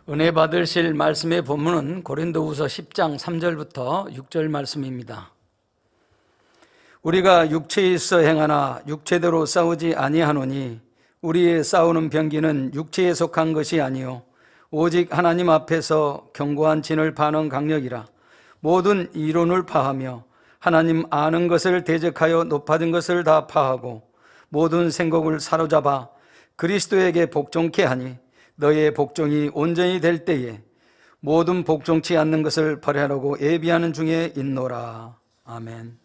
은혜 받으실 말씀의 본문은 고린도후서 10장 3절부터 6절 말씀입니다. 우리가 육체에 있어 행하나 육체대로 싸우지 아니하노니 우리의 싸우는 병기는 육체에 속한 것이 아니요 오직 하나님 앞에서 견고한 진을 파는 강력이라. 모든 이론을 파하며 하나님 아는 것을 대적하여 높아진 것을 다 파하고 모든 생각을 사로잡아 그리스도에게 복종케 하니 너희의 복종이 온전히 될 때에 모든 복종치 않는 것을 버리라고 예비하는 중에 있노라. 아멘.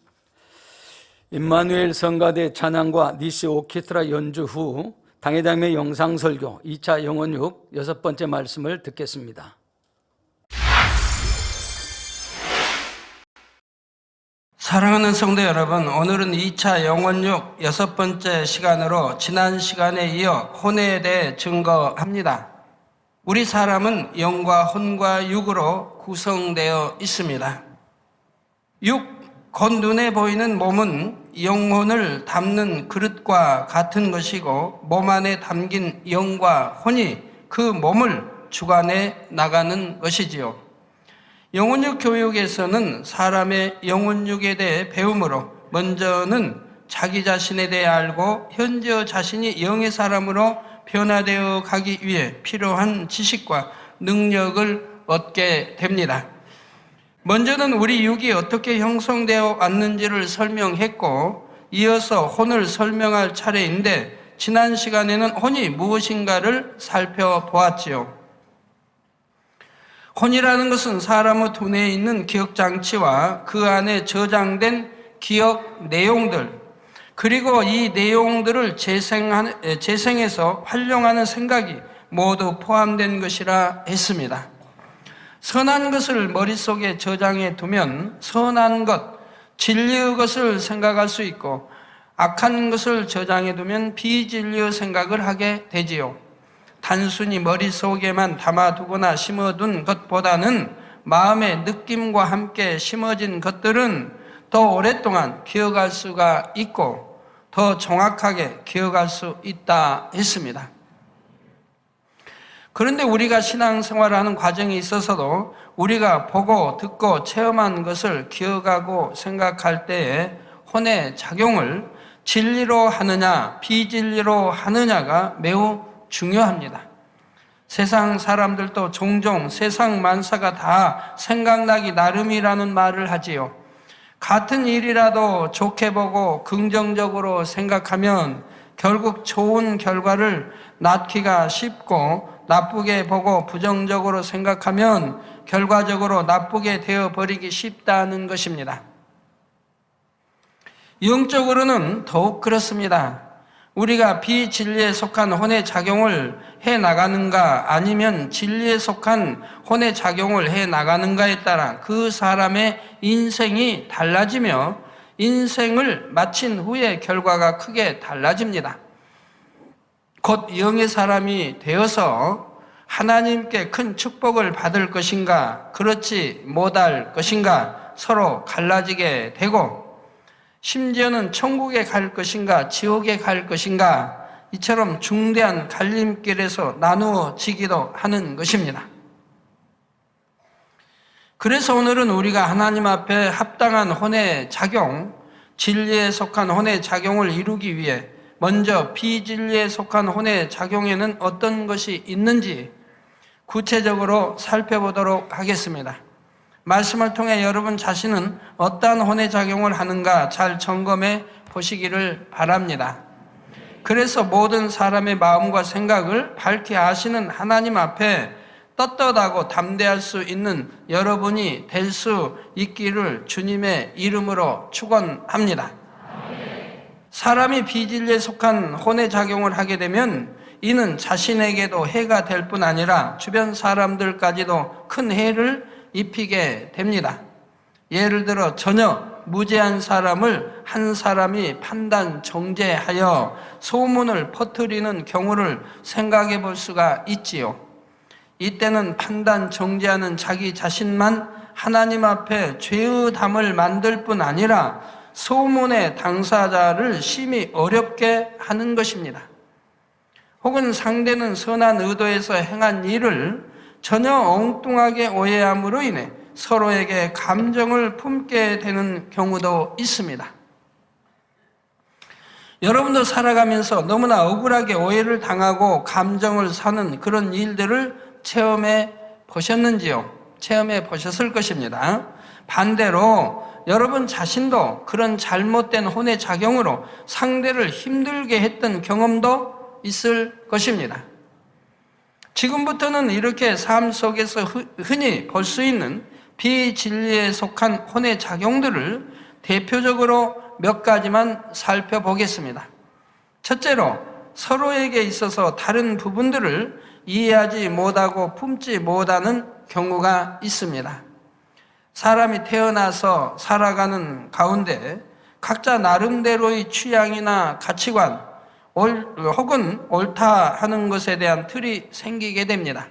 임마누엘 성가대 찬양과 니시 오케스트라 연주 후 당회장의 영상설교 2차 영혼육 6번째 말씀을 듣겠습니다. 사랑하는 성도 여러분, 오늘은 2차 영혼육 6번째 시간으로 지난 시간에 이어 혼에 대해 증거합니다. 우리 사람은 영과 혼과 육으로 구성되어 있습니다. 육, 곧 눈에 보이는 몸은 영혼을 담는 그릇과 같은 것이고 몸 안에 담긴 영과 혼이 그 몸을 주관해 나가는 것이지요. 영혼육 교육에서는 사람의 영혼육에 대해 배움으로 먼저는 자기 자신에 대해 알고 현재 자신이 영의 사람으로 변화되어 가기 위해 필요한 지식과 능력을 얻게 됩니다. 먼저는 우리 육이 어떻게 형성되어 왔는지를 설명했고 이어서 혼을 설명할 차례인데 지난 시간에는 혼이 무엇인가를 살펴보았지요. 혼이라는 것은 사람의 두뇌에 있는 기억장치와 그 안에 저장된 기억 내용들, 그리고 이 내용들을 재생해서 활용하는 생각이 모두 포함된 것이라 했습니다. 선한 것을 머릿속에 저장해 두면 선한 것, 진리의 것을 생각할 수 있고 악한 것을 저장해 두면 비진리의 생각을 하게 되지요. 단순히 머릿속에만 담아두거나 심어둔 것보다는 마음의 느낌과 함께 심어진 것들은 더 오랫동안 기억할 수가 있고 더 정확하게 기억할 수 있다 했습니다. 그런데 우리가 신앙생활하는 과정에 있어서도 우리가 보고 듣고 체험한 것을 기억하고 생각할 때에 혼의 작용을 진리로 하느냐 비진리로 하느냐가 매우 중요합니다. 세상 사람들도 종종 세상 만사가 다 생각나기 나름이라는 말을 하지요. 같은 일이라도 좋게 보고 긍정적으로 생각하면 결국 좋은 결과를 낳기가 쉽고 나쁘게 보고 부정적으로 생각하면 결과적으로 나쁘게 되어버리기 쉽다는 것입니다. 영적으로는 더욱 그렇습니다. 우리가 비진리에 속한 혼의 작용을 해나가는가 아니면 진리에 속한 혼의 작용을 해나가는가에 따라 그 사람의 인생이 달라지며 인생을 마친 후의 결과가 크게 달라집니다. 곧 영의 사람이 되어서 하나님께 큰 축복을 받을 것인가 그렇지 못할 것인가 서로 갈라지게 되고 심지어는 천국에 갈 것인가 지옥에 갈 것인가 이처럼 중대한 갈림길에서 나누어지기도 하는 것입니다. 그래서 오늘은 우리가 하나님 앞에 합당한 혼의 작용, 진리에 속한 혼의 작용을 이루기 위해 먼저 비진리에 속한 혼의 작용에는 어떤 것이 있는지 구체적으로 살펴보도록 하겠습니다. 말씀을 통해 여러분 자신은 어떠한 혼의 작용을 하는가 잘 점검해 보시기를 바랍니다. 그래서 모든 사람의 마음과 생각을 밝히 아시는 하나님 앞에 떳떳하고 담대할 수 있는 여러분이 될 수 있기를 주님의 이름으로 축원합니다. 사람이 비진리에 속한 혼의 작용을 하게 되면 이는 자신에게도 해가 될 뿐 아니라 주변 사람들까지도 큰 해를 입히게 됩니다. 예를 들어 전혀 무죄한 사람을 한 사람이 판단 정죄하여 소문을 퍼뜨리는 경우를 생각해 볼 수가 있지요. 이때는 판단 정죄하는 자기 자신만 하나님 앞에 죄의 담을 만들 뿐 아니라 소문의 당사자를 심히 어렵게 하는 것입니다. 혹은 상대는 선한 의도에서 행한 일을 전혀 엉뚱하게 오해함으로 인해 서로에게 감정을 품게 되는 경우도 있습니다. 여러분도 살아가면서 너무나 억울하게 오해를 당하고 감정을 사는 그런 일들을 체험해 보셨는지요? 체험해 보셨을 것입니다. 반대로 여러분 자신도 그런 잘못된 혼의 작용으로 상대를 힘들게 했던 경험도 있을 것입니다. 지금부터는 이렇게 삶 속에서 흔히 볼 수 있는 비진리에 속한 혼의 작용들을 대표적으로 몇 가지만 살펴보겠습니다. 첫째로, 서로에게 있어서 다른 부분들을 이해하지 못하고 품지 못하는 경우가 있습니다. 사람이 태어나서 살아가는 가운데 각자 나름대로의 취향이나 가치관 혹은 옳다 하는 것에 대한 틀이 생기게 됩니다.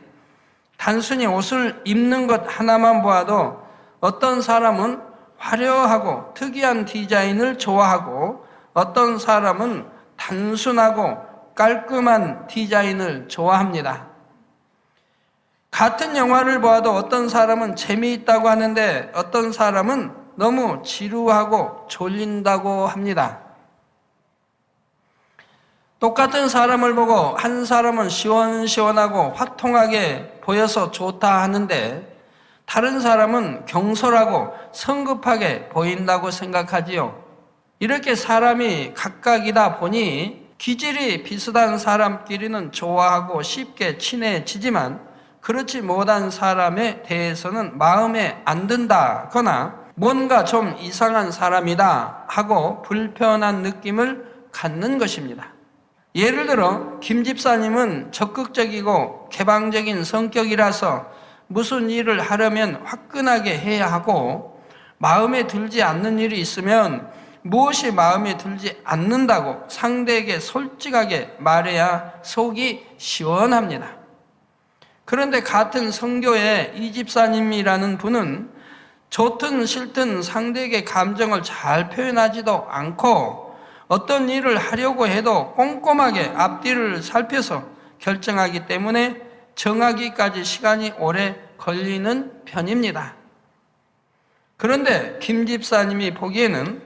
단순히 옷을 입는 것 하나만 보아도 어떤 사람은 화려하고 특이한 디자인을 좋아하고 어떤 사람은 단순하고 깔끔한 디자인을 좋아합니다. 같은 영화를 보아도 어떤 사람은 재미있다고 하는데 어떤 사람은 너무 지루하고 졸린다고 합니다. 똑같은 사람을 보고 한 사람은 시원시원하고 화통하게 보여서 좋다 하는데 다른 사람은 경솔하고 성급하게 보인다고 생각하지요. 이렇게 사람이 각각이다 보니 기질이 비슷한 사람끼리는 좋아하고 쉽게 친해지지만 그렇지 못한 사람에 대해서는 마음에 안 든다거나 뭔가 좀 이상한 사람이다 하고 불편한 느낌을 갖는 것입니다. 예를 들어 김 집사님은 적극적이고 개방적인 성격이라서 무슨 일을 하려면 화끈하게 해야 하고 마음에 들지 않는 일이 있으면 무엇이 마음에 들지 않는다고 상대에게 솔직하게 말해야 속이 시원합니다. 그런데 같은 성교의 이 집사님이라는 분은 좋든 싫든 상대에게 감정을 잘 표현하지도 않고 어떤 일을 하려고 해도 꼼꼼하게 앞뒤를 살펴서 결정하기 때문에 정하기까지 시간이 오래 걸리는 편입니다. 그런데 김 집사님이 보기에는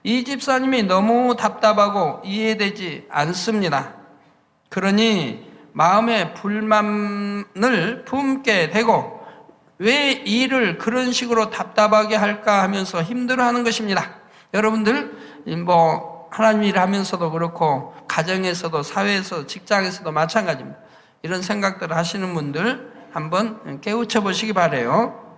이 집사님이 너무 답답하고 이해되지 않습니다. 그러니 마음에 불만을 품게 되고 왜 일을 그런 식으로 답답하게 할까 하면서 힘들어하는 것입니다. 여러분들 하나님 일을 하면서도 그렇고 가정에서도 사회에서 직장에서도 마찬가지입니다. 이런 생각들을 하시는 분들 한번 깨우쳐 보시기 바라요.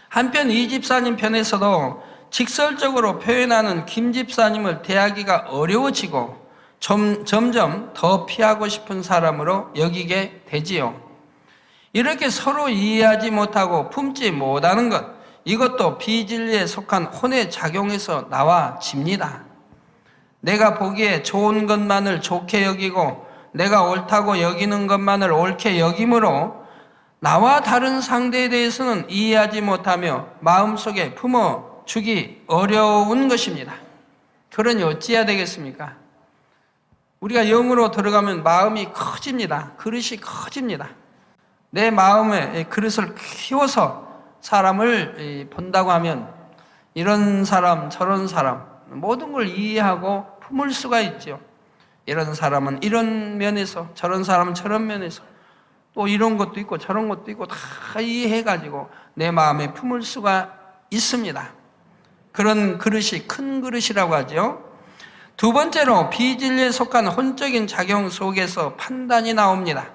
한편 이 집사님 편에서도 직설적으로 표현하는 김 집사님을 대하기가 어려워지고 점점 더 피하고 싶은 사람으로 여기게 되지요. 이렇게 서로 이해하지 못하고 품지 못하는 것, 이것도 비진리에 속한 혼의 작용에서 나와집니다. 내가 보기에 좋은 것만을 좋게 여기고 내가 옳다고 여기는 것만을 옳게 여김으로 나와 다른 상대에 대해서는 이해하지 못하며 마음속에 품어주기 어려운 것입니다. 그러니 어찌해야 되겠습니까? 우리가 영으로 들어가면 마음이 커집니다. 그릇이 커집니다. 내 마음에 그릇을 키워서 사람을 본다고 하면 이런 사람 저런 사람 모든 걸 이해하고 품을 수가 있죠. 이런 사람은 이런 면에서 저런 사람은 저런 면에서 또 이런 것도 있고 저런 것도 있고 다 이해해가지고 내 마음에 품을 수가 있습니다. 그런 그릇이 큰 그릇이라고 하죠. 두 번째로 비진리에 속한 혼적인 작용 속에서 판단이 나옵니다.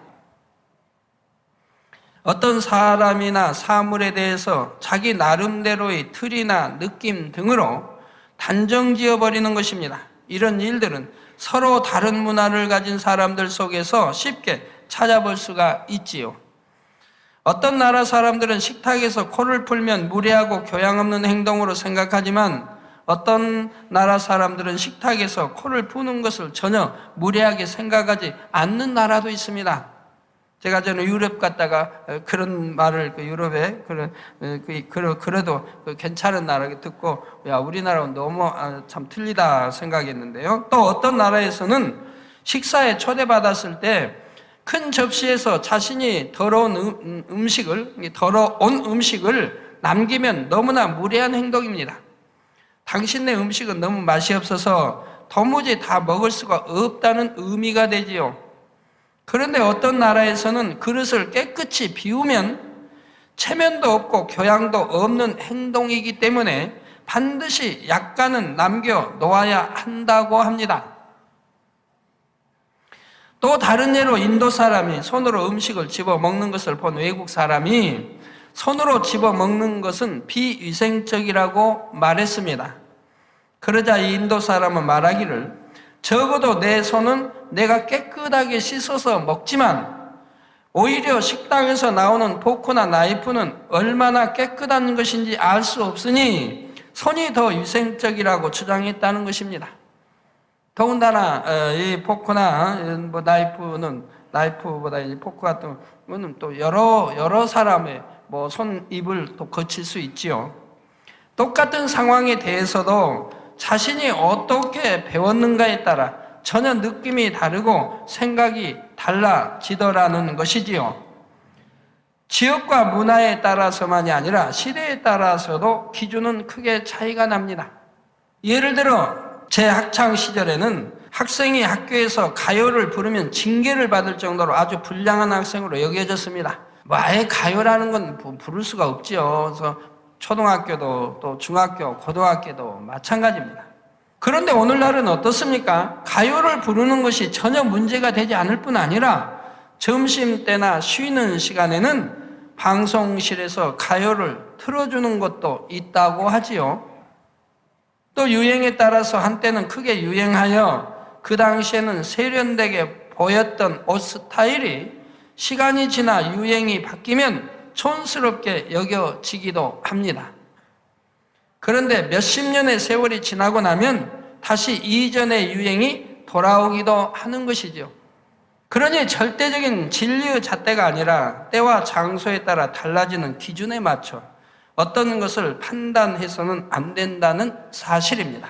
어떤 사람이나 사물에 대해서 자기 나름대로의 틀이나 느낌 등으로 단정 지어버리는 것입니다. 이런 일들은 서로 다른 문화를 가진 사람들 속에서 쉽게 찾아볼 수가 있지요. 어떤 나라 사람들은 식탁에서 코를 풀면 무례하고 교양 없는 행동으로 생각하지만 어떤 나라 사람들은 식탁에서 코를 푸는 것을 전혀 무례하게 생각하지 않는 나라도 있습니다. 제가 전에 유럽 갔다가 그런 말을 유럽에 그래도 괜찮은 나라 듣고 야 우리나라는 너무 참 틀리다 생각했는데요. 또 어떤 나라에서는 식사에 초대받았을 때 큰 접시에서 자신이 더러운 음식을 남기면 너무나 무례한 행동입니다. 당신네 음식은 너무 맛이 없어서 도무지 다 먹을 수가 없다는 의미가 되지요. 그런데 어떤 나라에서는 그릇을 깨끗이 비우면 체면도 없고 교양도 없는 행동이기 때문에 반드시 약간은 남겨 놓아야 한다고 합니다. 또 다른 예로 인도 사람이 손으로 음식을 집어 먹는 것을 본 외국 사람이 손으로 집어 먹는 것은 비위생적이라고 말했습니다. 그러자 이 인도 사람은 말하기를 적어도 내 손은 내가 깨끗하게 씻어서 먹지만 오히려 식당에서 나오는 포크나 나이프는 얼마나 깨끗한 것인지 알 수 없으니 손이 더 위생적이라고 주장했다는 것입니다. 더군다나 이 포크나 뭐 나이프보다 이 포크 같은 거는 또 여러 사람의 뭐 손입을 또 거칠 수 있지요. 똑같은 상황에 대해서도 자신이 어떻게 배웠는가에 따라 전혀 느낌이 다르고 생각이 달라지더라는 것이지요. 지역과 문화에 따라서만이 아니라 시대에 따라서도 기준은 크게 차이가 납니다. 예를 들어 제 학창 시절에는 학생이 학교에서 가요를 부르면 징계를 받을 정도로 아주 불량한 학생으로 여겨졌습니다. 아예 가요라는 건 부를 수가 없지요. 그래서 초등학교도 또 중학교, 고등학교도 마찬가지입니다. 그런데 오늘날은 어떻습니까? 가요를 부르는 것이 전혀 문제가 되지 않을 뿐 아니라 점심때나 쉬는 시간에는 방송실에서 가요를 틀어주는 것도 있다고 하지요. 또 유행에 따라서 한때는 크게 유행하여 그 당시에는 세련되게 보였던 옷 스타일이 시간이 지나 유행이 바뀌면 촌스럽게 여겨지기도 합니다. 그런데 몇십 년의 세월이 지나고 나면 다시 이전의 유행이 돌아오기도 하는 것이죠. 그러니 절대적인 진리의 잣대가 아니라 때와 장소에 따라 달라지는 기준에 맞춰 어떤 것을 판단해서는 안 된다는 사실입니다.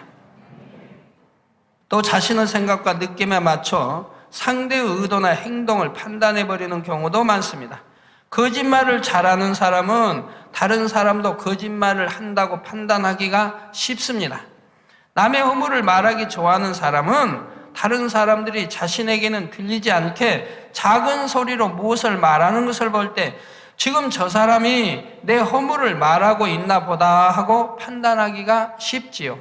또 자신의 생각과 느낌에 맞춰 상대의 의도나 행동을 판단해버리는 경우도 많습니다. 거짓말을 잘하는 사람은 다른 사람도 거짓말을 한다고 판단하기가 쉽습니다. 남의 허물을 말하기 좋아하는 사람은 다른 사람들이 자신에게는 들리지 않게 작은 소리로 무엇을 말하는 것을 볼 때 지금 저 사람이 내 허물을 말하고 있나 보다 하고 판단하기가 쉽지요.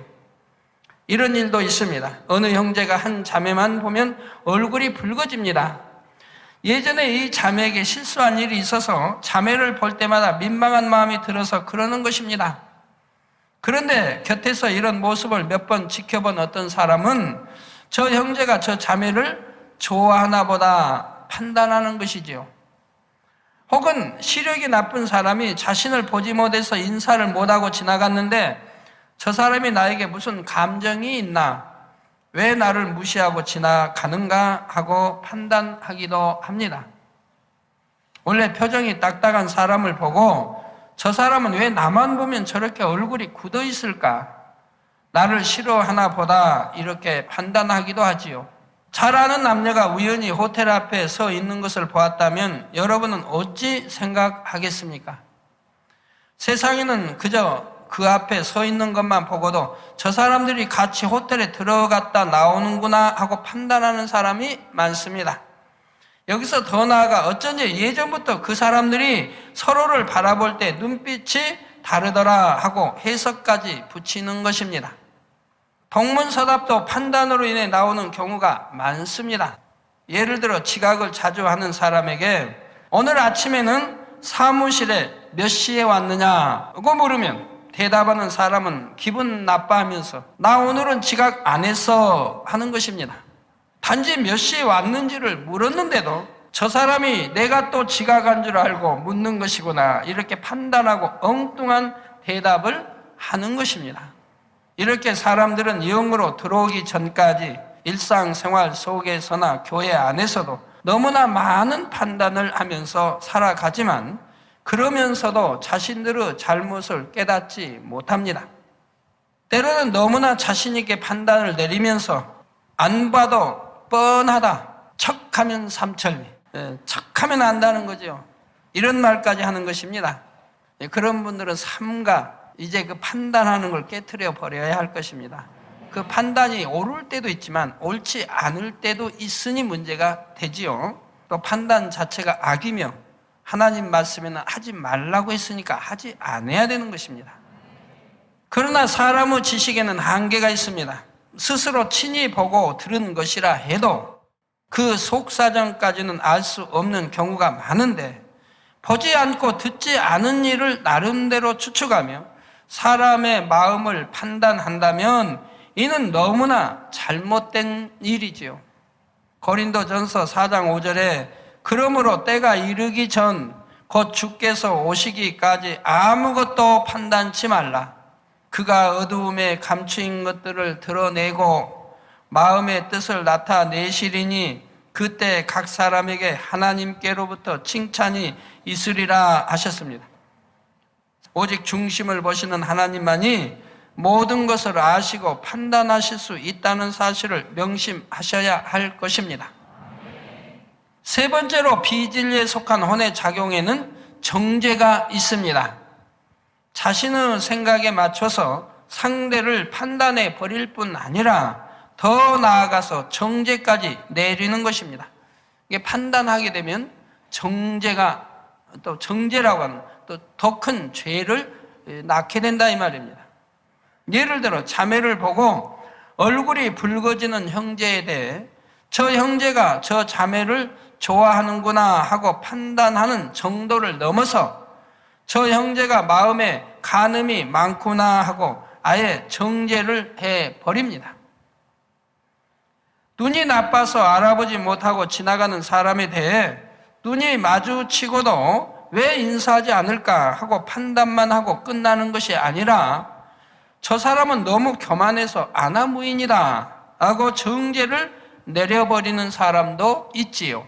이런 일도 있습니다. 어느 형제가 한 자매만 보면 얼굴이 붉어집니다. 예전에 이 자매에게 실수한 일이 있어서 자매를 볼 때마다 민망한 마음이 들어서 그러는 것입니다. 그런데 곁에서 이런 모습을 몇 번 지켜본 어떤 사람은 저 형제가 저 자매를 좋아하나 보다 판단하는 것이지요. 혹은 시력이 나쁜 사람이 자신을 보지 못해서 인사를 못하고 지나갔는데 저 사람이 나에게 무슨 감정이 있나? 왜 나를 무시하고 지나가는가 하고 판단하기도 합니다. 원래 표정이 딱딱한 사람을 보고 저 사람은 왜 나만 보면 저렇게 얼굴이 굳어 있을까? 나를 싫어하나 보다 이렇게 판단하기도 하지요. 잘 아는 남녀가 우연히 호텔 앞에 서 있는 것을 보았다면 여러분은 어찌 생각하겠습니까? 세상에는 그저 그 앞에 서 있는 것만 보고도 저 사람들이 같이 호텔에 들어갔다 나오는구나 하고 판단하는 사람이 많습니다. 여기서 더 나아가 어쩐지 예전부터 그 사람들이 서로를 바라볼 때 눈빛이 다르더라 하고 해석까지 붙이는 것입니다. 동문서답도 판단으로 인해 나오는 경우가 많습니다. 예를 들어 지각을 자주 하는 사람에게 오늘 아침에는 사무실에 몇 시에 왔느냐고 물으면 대답하는 사람은 기분 나빠하면서 나 오늘은 지각 안 했어 하는 것입니다. 단지 몇 시에 왔는지를 물었는데도 저 사람이 내가 또 지각한 줄 알고 묻는 것이구나 이렇게 판단하고 엉뚱한 대답을 하는 것입니다. 이렇게 사람들은 영으로 들어오기 전까지 일상생활 속에서나 교회 안에서도 너무나 많은 판단을 하면서 살아가지만 그러면서도 자신들의 잘못을 깨닫지 못합니다. 때로는 너무나 자신 있게 판단을 내리면서 안 봐도 뻔하다 척하면 삼천리 척하면 안다는 거죠. 이런 말까지 하는 것입니다. 그런 분들은 삼가 이제 그 판단하는 걸 깨트려 버려야 할 것입니다. 그 판단이 옳을 때도 있지만 옳지 않을 때도 있으니 문제가 되지요. 또 판단 자체가 악이며 하나님 말씀에는 하지 말라고 했으니까 하지 않아야 되는 것입니다. 그러나 사람의 지식에는 한계가 있습니다. 스스로 친히 보고 들은 것이라 해도 그 속사정까지는 알 수 없는 경우가 많은데, 보지 않고 듣지 않은 일을 나름대로 추측하며 사람의 마음을 판단한다면 이는 너무나 잘못된 일이지요. 고린도전서 4장 5절에 그러므로 때가 이르기 전 곧 주께서 오시기까지 아무것도 판단치 말라. 그가 어두움에 감추인 것들을 드러내고 마음의 뜻을 나타내시리니 그때 각 사람에게 하나님께로부터 칭찬이 있으리라 하셨습니다. 오직 중심을 보시는 하나님만이 모든 것을 아시고 판단하실 수 있다는 사실을 명심하셔야 할 것입니다. 세 번째로 비진리에 속한 혼의 작용에는 정죄가 있습니다. 자신의 생각에 맞춰서 상대를 판단해 버릴 뿐 아니라 더 나아가서 정죄까지 내리는 것입니다. 이게 판단하게 되면 정죄가 또 정죄라고 하는 또 더 큰 죄를 낳게 된다 이 말입니다. 예를 들어 자매를 보고 얼굴이 붉어지는 형제에 대해 저 형제가 저 자매를 좋아하는구나 하고 판단하는 정도를 넘어서 저 형제가 마음에 간음이 많구나 하고 아예 정죄를 해버립니다. 눈이 나빠서 알아보지 못하고 지나가는 사람에 대해 눈이 마주치고도 왜 인사하지 않을까 하고 판단만 하고 끝나는 것이 아니라 저 사람은 너무 교만해서 아나무인이다 하고 정죄를 내려버리는 사람도 있지요.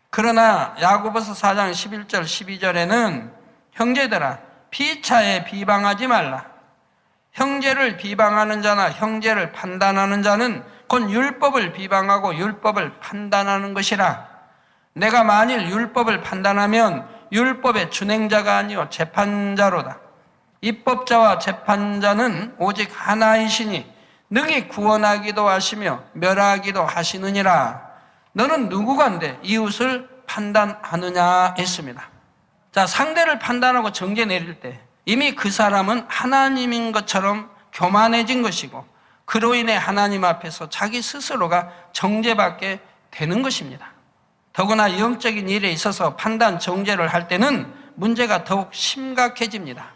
그러나 야고보서 4장 11절 12절에는 형제들아 피차에 비방하지 말라. 형제를 비방하는 자나 형제를 판단하는 자는 곧 율법을 비방하고 율법을 판단하는 것이라. 내가 만일 율법을 판단하면 율법의 준행자가 아니요 재판자로다. 입법자와 재판자는 오직 하나이시니 능히 구원하기도 하시며 멸하기도 하시느니라. 너는 누구간데 이웃을 판단하느냐 했습니다. 자, 상대를 판단하고 정죄 내릴 때 이미 그 사람은 하나님인 것처럼 교만해진 것이고 그로 인해 하나님 앞에서 자기 스스로가 정죄받게 되는 것입니다. 더구나 영적인 일에 있어서 판단 정죄를 할 때는 문제가 더욱 심각해집니다.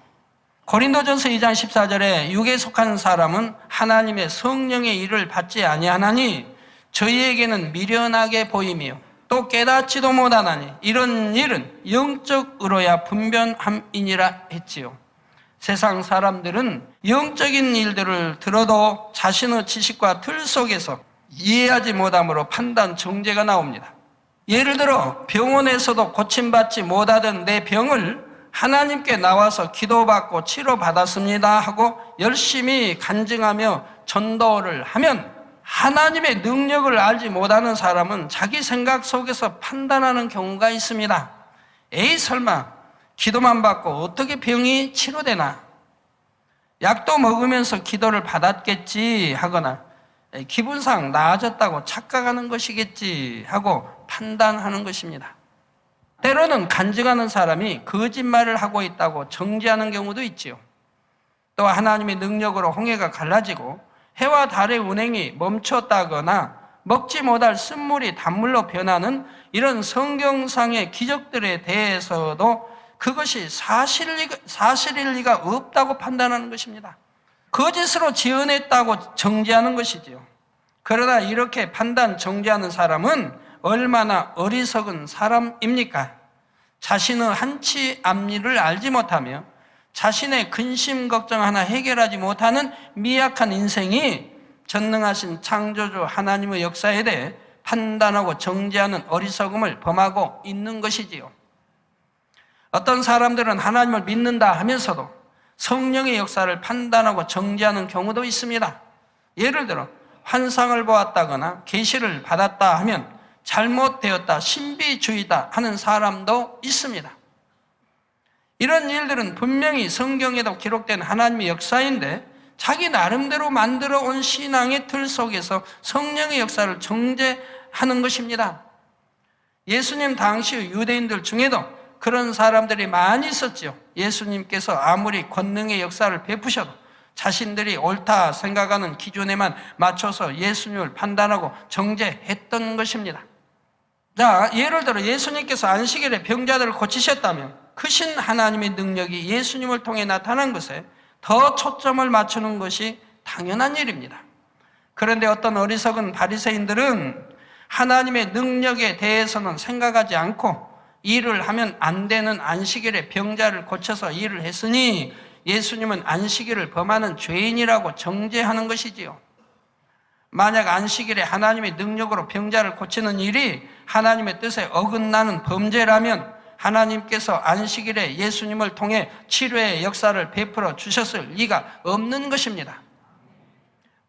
고린도전서 2장 14절에 육에 속한 사람은 하나님의 성령의 일을 받지 아니하나니 저희에게는 미련하게 보이며 또 깨닫지도 못하나니 이런 일은 영적으로야 분변함이니라 했지요. 세상 사람들은 영적인 일들을 들어도 자신의 지식과 틀 속에서 이해하지 못함으로 판단 정죄가 나옵니다. 예를 들어 병원에서도 고침받지 못하던 내 병을 하나님께 나와서 기도받고 치료받았습니다 하고 열심히 간증하며 전도를 하면 하나님의 능력을 알지 못하는 사람은 자기 생각 속에서 판단하는 경우가 있습니다. 에이 설마 기도만 받고 어떻게 병이 치료되나? 약도 먹으면서 기도를 받았겠지 하거나 기분상 나아졌다고 착각하는 것이겠지 하고 판단하는 것입니다. 때로는 간증하는 사람이 거짓말을 하고 있다고 정죄하는 경우도 있지요. 또 하나님의 능력으로 홍해가 갈라지고 해와 달의 운행이 멈췄다거나 먹지 못할 쓴물이 단물로 변하는 이런 성경상의 기적들에 대해서도 그것이 사실일 리가 없다고 판단하는 것입니다. 거짓으로 지어냈다고 정죄하는 것이지요. 그러나 이렇게 판단 정죄하는 사람은 얼마나 어리석은 사람입니까? 자신의 한치 앞일을 알지 못하며 자신의 근심 걱정 하나 해결하지 못하는 미약한 인생이 전능하신 창조주 하나님의 역사에 대해 판단하고 정죄하는 어리석음을 범하고 있는 것이지요. 어떤 사람들은 하나님을 믿는다 하면서도 성령의 역사를 판단하고 정죄하는 경우도 있습니다. 예를 들어 환상을 보았다거나 계시를 받았다 하면 잘못되었다, 신비주의다 하는 사람도 있습니다. 이런 일들은 분명히 성경에도 기록된 하나님의 역사인데 자기 나름대로 만들어 온 신앙의 틀 속에서 성령의 역사를 정죄하는 것입니다. 예수님 당시 유대인들 중에도 그런 사람들이 많이 있었죠. 예수님께서 아무리 권능의 역사를 베푸셔도 자신들이 옳다 생각하는 기준에만 맞춰서 예수님을 판단하고 정죄했던 것입니다. 자, 예를 들어 예수님께서 안식일에 병자들을 고치셨다면 크신 하나님의 능력이 예수님을 통해 나타난 것에 더 초점을 맞추는 것이 당연한 일입니다. 그런데 어떤 어리석은 바리새인들은 하나님의 능력에 대해서는 생각하지 않고 일을 하면 안 되는 안식일에 병자를 고쳐서 일을 했으니 예수님은 안식일을 범하는 죄인이라고 정죄하는 것이지요. 만약 안식일에 하나님의 능력으로 병자를 고치는 일이 하나님의 뜻에 어긋나는 범죄라면 하나님께서 안식일에 예수님을 통해 치료의 역사를 베풀어 주셨을 리가 없는 것입니다.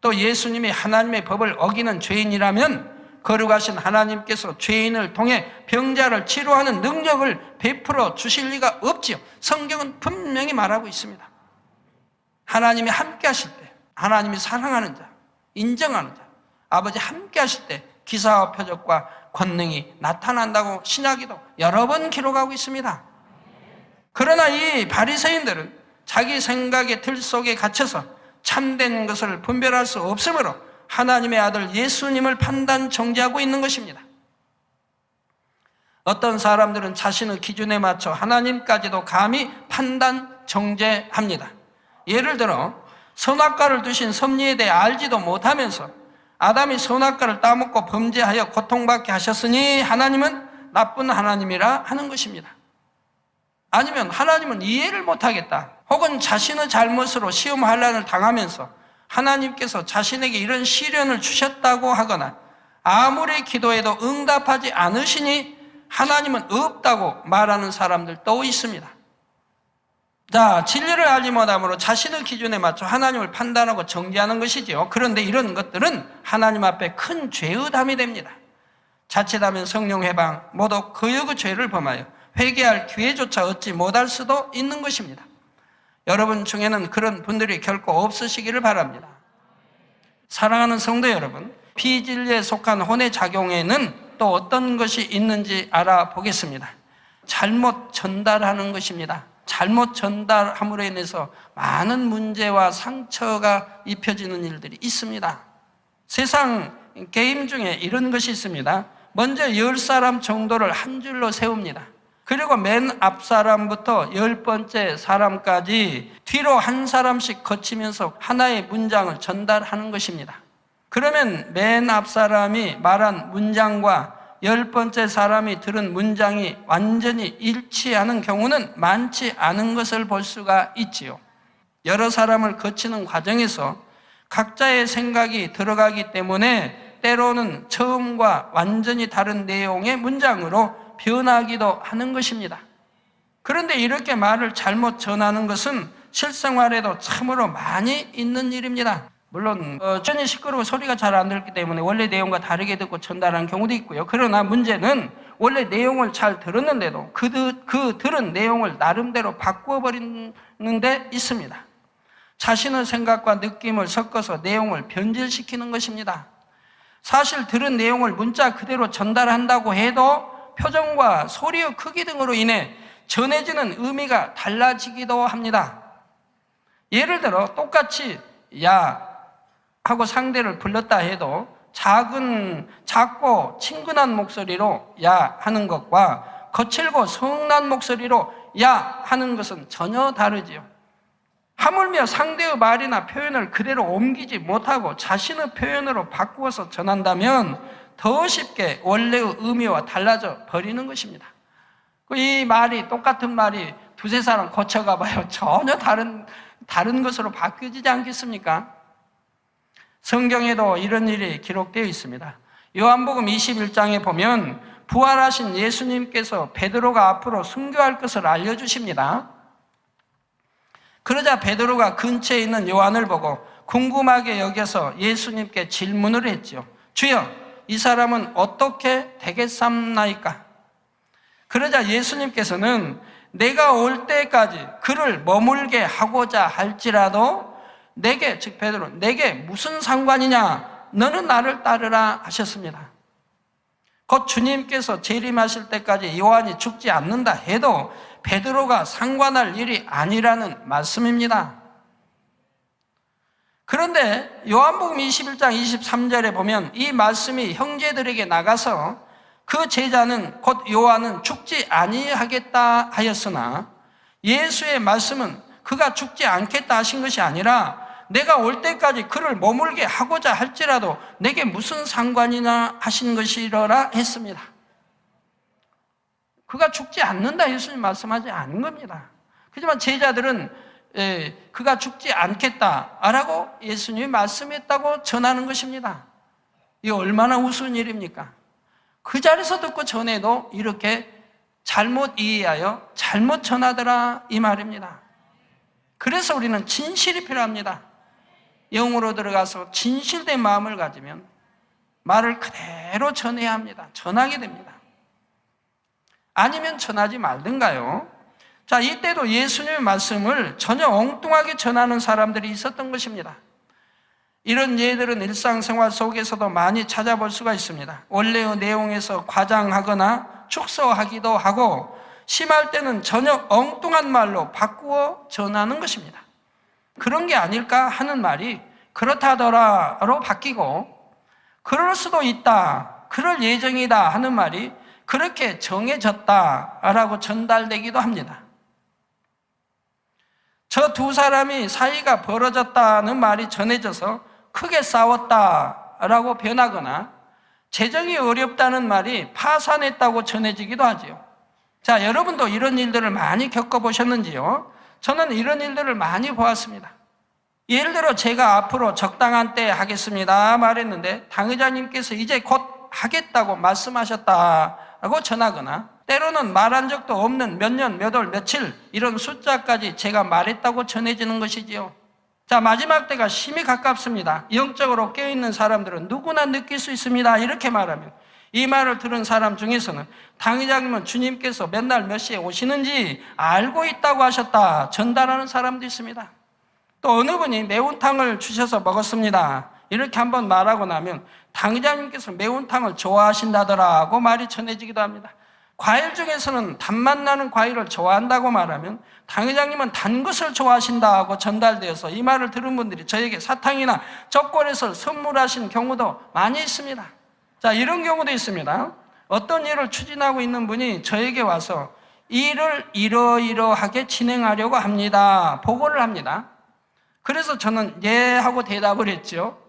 또 예수님이 하나님의 법을 어기는 죄인이라면 거룩하신 하나님께서 죄인을 통해 병자를 치료하는 능력을 베풀어 주실 리가 없지요. 성경은 분명히 말하고 있습니다. 하나님이 함께 하실 때, 하나님이 사랑하는 자, 인정하는 자, 아버지 함께 하실 때 기사와 표적과 권능이 나타난다고 신약에도 여러 번 기록하고 있습니다. 그러나 이 바리새인들은 자기 생각의 틀 속에 갇혀서 참된 것을 분별할 수 없으므로 하나님의 아들 예수님을 판단 정죄하고 있는 것입니다. 어떤 사람들은 자신의 기준에 맞춰 하나님까지도 감히 판단 정죄합니다. 예를 들어 선악과를 두신 섭리에 대해 알지도 못하면서 아담이 선악과를 따먹고 범죄하여 고통받게 하셨으니 하나님은 나쁜 하나님이라 하는 것입니다. 아니면 하나님은 이해를 못하겠다, 혹은 자신의 잘못으로 시험 환난을 당하면서 하나님께서 자신에게 이런 시련을 주셨다고 하거나 아무리 기도해도 응답하지 않으시니 하나님은 없다고 말하는 사람들도 있습니다. 자, 진리를 알지 못함으로 자신의 기준에 맞춰 하나님을 판단하고 정죄하는 것이지요. 그런데 이런 것들은 하나님 앞에 큰 죄의 담이 됩니다. 자칫하면 성령 회방, 모두 거역의 죄를 범하여 회개할 기회조차 얻지 못할 수도 있는 것입니다. 여러분 중에는 그런 분들이 결코 없으시기를 바랍니다. 사랑하는 성도 여러분, 비진리에 속한 혼의 작용에는 또 어떤 것이 있는지 알아보겠습니다. 잘못 전달하는 것입니다. 잘못 전달함으로 인해서 많은 문제와 상처가 입혀지는 일들이 있습니다. 세상 게임 중에 이런 것이 있습니다. 먼저 10사람 정도를 한 줄로 세웁니다. 그리고 맨 앞 사람부터 10번째 사람까지 뒤로 한 사람씩 거치면서 하나의 문장을 전달하는 것입니다. 그러면 맨 앞 사람이 말한 문장과 10번째 사람이 들은 문장이 완전히 일치하는 경우는 많지 않은 것을 볼 수가 있지요. 여러 사람을 거치는 과정에서 각자의 생각이 들어가기 때문에 때로는 처음과 완전히 다른 내용의 문장으로 변하기도 하는 것입니다. 그런데 이렇게 말을 잘못 전하는 것은 실생활에도 참으로 많이 있는 일입니다. 물론 전혀 시끄러워 소리가 잘 안 들기 때문에 원래 내용과 다르게 듣고 전달하는 경우도 있고요. 그러나 문제는 원래 내용을 잘 들었는데도 그 들은 내용을 나름대로 바꾸어버리는 데 있습니다. 자신의 생각과 느낌을 섞어서 내용을 변질시키는 것입니다. 사실 들은 내용을 문자 그대로 전달한다고 해도 표정과 소리의 크기 등으로 인해 전해지는 의미가 달라지기도 합니다. 예를 들어 똑같이 야 하고 상대를 불렀다 해도 작고 친근한 목소리로 야 하는 것과 거칠고 성난 목소리로 야 하는 것은 전혀 다르지요. 하물며 상대의 말이나 표현을 그대로 옮기지 못하고 자신의 표현으로 바꾸어서 전한다면 더 쉽게 원래의 의미와 달라져 버리는 것입니다. 이 말이 똑같은 말이 두세 사람 고쳐가 봐요. 전혀 다른 것으로 바뀌어지지 않겠습니까? 성경에도 이런 일이 기록되어 있습니다. 요한복음 21장에 보면 부활하신 예수님께서 베드로가 앞으로 순교할 것을 알려주십니다. 그러자 베드로가 근처에 있는 요한을 보고 궁금하게 여겨서 예수님께 질문을 했죠. 주여, 이 사람은 어떻게 되겠삼나이까? 그러자 예수님께서는 내가 올 때까지 그를 머물게 하고자 할지라도 내게, 즉 베드로, 내게 무슨 상관이냐? 너는 나를 따르라 하셨습니다. 곧 주님께서 재림하실 때까지 요한이 죽지 않는다 해도 베드로가 상관할 일이 아니라는 말씀입니다. 그런데 요한복음 21장 23절에 보면 이 말씀이 형제들에게 나가서 그 제자는 곧 요한은 죽지 아니하겠다 하였으나 예수의 말씀은 그가 죽지 않겠다 하신 것이 아니라 내가 올 때까지 그를 머물게 하고자 할지라도 내게 무슨 상관이나 하신 것이러라 했습니다. 그가 죽지 않는다 예수님 말씀하지 않은 겁니다. 하지만 제자들은 그가 죽지 않겠다라고 예수님이 말씀했다고 전하는 것입니다. 이게 얼마나 우스운 일입니까? 그 자리에서 듣고 전해도 이렇게 잘못 이해하여 잘못 전하더라 이 말입니다. 그래서 우리는 진실이 필요합니다. 영으로 들어가서 진실된 마음을 가지면 말을 그대로 전해야 합니다. 전하게 됩니다. 아니면 전하지 말든가요. 자, 이때도 예수님의 말씀을 전혀 엉뚱하게 전하는 사람들이 있었던 것입니다. 이런 예들은 일상생활 속에서도 많이 찾아볼 수가 있습니다. 원래의 내용에서 과장하거나 축소하기도 하고 심할 때는 전혀 엉뚱한 말로 바꾸어 전하는 것입니다. 그런 게 아닐까 하는 말이 그렇다더라로 바뀌고 그럴 수도 있다, 그럴 예정이다 하는 말이 그렇게 정해졌다라고 전달되기도 합니다. 저 두 사람이 사이가 벌어졌다는 말이 전해져서 크게 싸웠다라고 변하거나 재정이 어렵다는 말이 파산했다고 전해지기도 하지요. 자, 여러분도 이런 일들을 많이 겪어보셨는지요? 저는 이런 일들을 많이 보았습니다. 예를 들어 제가 앞으로 적당한 때 하겠습니다 말했는데 당의자님께서 이제 곧 하겠다고 말씀하셨다고 전하거나 때로는 말한 적도 없는 몇 년, 몇 월, 며칠 이런 숫자까지 제가 말했다고 전해지는 것이지요. 자, 마지막 때가 심히 가깝습니다. 영적으로 깨어있는 사람들은 누구나 느낄 수 있습니다. 이렇게 말하면 이 말을 들은 사람 중에서는 당의자님은 주님께서 몇 날 몇 시에 오시는지 알고 있다고 하셨다 전달하는 사람도 있습니다. 또 어느 분이 매운탕을 주셔서 먹었습니다 이렇게 한번 말하고 나면 당의자님께서 매운탕을 좋아하신다더라고 말이 전해지기도 합니다. 과일 중에서는 단맛 나는 과일을 좋아한다고 말하면 당회장님은 단 것을 좋아하신다고 전달되어서 이 말을 들은 분들이 저에게 사탕이나 초콜릿을 선물하신 경우도 많이 있습니다. 자, 이런 경우도 있습니다. 어떤 일을 추진하고 있는 분이 저에게 와서 일을 이러이러하게 진행하려고 합니다. 보고를 합니다. 그래서 저는 예 하고 대답을 했죠.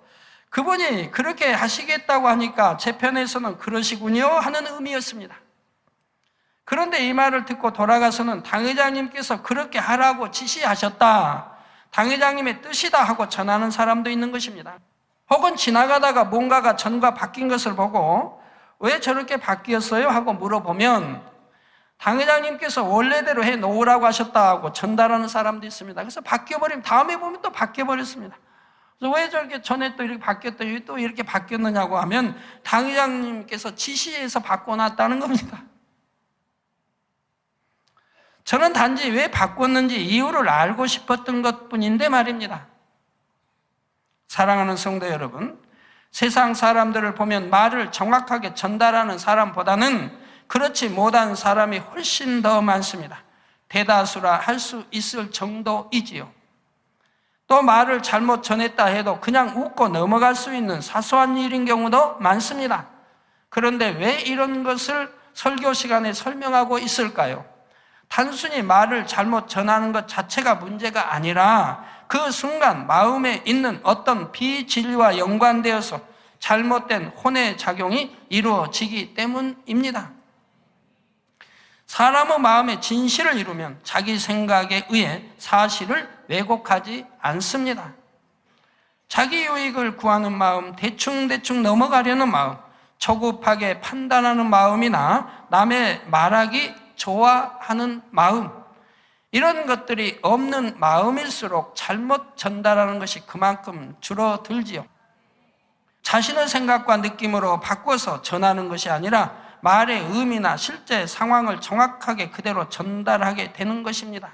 그분이 그렇게 하시겠다고 하니까 제 편에서는 그러시군요 하는 의미였습니다. 그런데 이 말을 듣고 돌아가서는 당회장님께서 그렇게 하라고 지시하셨다, 당회장님의 뜻이다 하고 전하는 사람도 있는 것입니다. 혹은 지나가다가 뭔가가 전과 바뀐 것을 보고 왜 저렇게 바뀌었어요? 하고 물어보면 당회장님께서 원래대로 해 놓으라고 하셨다고 전달하는 사람도 있습니다. 그래서 바뀌어버리면 다음에 보면 또 바뀌어버렸습니다. 그래서 왜 저렇게 전에 또 이렇게 바뀌었다, 또 이렇게 바뀌었느냐고 하면 당회장님께서 지시해서 바꿔놨다는 겁니다. 저는 단지 왜 바꿨는지 이유를 알고 싶었던 것뿐인데 말입니다. 사랑하는 성도 여러분, 세상 사람들을 보면 말을 정확하게 전달하는 사람보다는 그렇지 못한 사람이 훨씬 더 많습니다. 대다수라 할 수 있을 정도이지요. 또 말을 잘못 전했다 해도 그냥 웃고 넘어갈 수 있는 사소한 일인 경우도 많습니다. 그런데 왜 이런 것을 설교 시간에 설명하고 있을까요? 단순히 말을 잘못 전하는 것 자체가 문제가 아니라 그 순간 마음에 있는 어떤 비진리와 연관되어서 잘못된 혼의 작용이 이루어지기 때문입니다. 사람의 마음에 진실을 이루면 자기 생각에 의해 사실을 왜곡하지 않습니다. 자기 유익을 구하는 마음, 대충대충 넘어가려는 마음, 조급하게 판단하는 마음이나 남의 말하기 좋아하는 마음, 이런 것들이 없는 마음일수록 잘못 전달하는 것이 그만큼 줄어들지요. 자신의 생각과 느낌으로 바꿔서 전하는 것이 아니라 말의 의미나 실제 상황을 정확하게 그대로 전달하게 되는 것입니다.